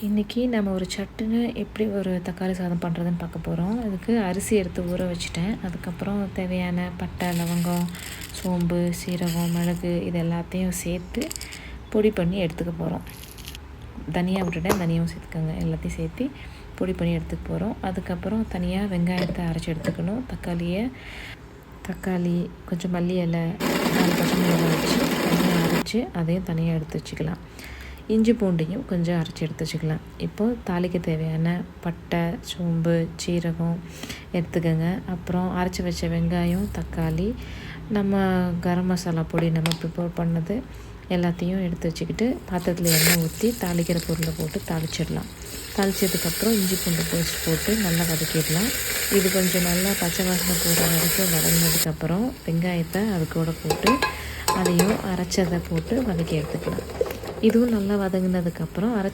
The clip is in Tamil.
இன்றைக்கி நம்ம ஒரு சட்டுன்னு எப்படி ஒரு தக்காளி சாதம் பண்ணுறதுன்னு பார்க்க போகிறோம். அதுக்கு அரிசி எடுத்து ஊற வச்சுட்டேன். அதுக்கப்புறம் தேவையான பட்டை, லவங்கம், சோம்பு, சீரகம், மிளகு இது எல்லாத்தையும் சேர்த்து பொடி பண்ணி எடுத்துக்க போகிறோம். தனியா விட்டுட்டேன், தனியாவும் சேர்த்துக்கோங்க. எல்லாத்தையும் சேர்த்து பொடி பண்ணி எடுத்துக்க போகிறோம். அதுக்கப்புறம் தனியாக வெங்காயத்தை அரைச்சி எடுத்துக்கணும். தக்காளி கொஞ்சம் மல்லி இலை, 4 பச்சை மிளகாய் வச்சு தனியாக அரைச்சி அதையும் தனியாக எடுத்து வச்சுக்கலாம். இஞ்சி பூண்டையும் கொஞ்சம் அரைச்சி எடுத்து வச்சுக்கலாம். இப்போது தாளிக்க தேவையான பட்டை, சோம்பு, சீரகம் எடுத்துக்கோங்க. அப்புறம் அரைச்சி வச்ச வெங்காயம், தக்காளி, நம்ம கரம் மசாலா பொடி நம்ம ப்ரிப்பேர் பண்ணது எல்லாத்தையும் எடுத்து வச்சுக்கிட்டு பாத்திரத்தில் எண்ணெய் ஊற்றி தாளிக்கிற பொருளை போட்டு தாளிச்சிடலாம். தாளித்ததுக்கப்புறம் இஞ்சி பூண்டு பேஸ்ட் போட்டு நல்லா வதக்கிடலாம். இது கொஞ்சம் நல்லா பச்சை வாசனை போகிற வரைக்கும் வதங்கினதுக்கப்புறம் வெங்காயத்தை அது கூட போட்டு அதையும் அரைச்சதை போட்டு வதக்கி எடுத்துக்கலாம். இதுவும் நல்லா வதங்கினதுக்கப்புறம்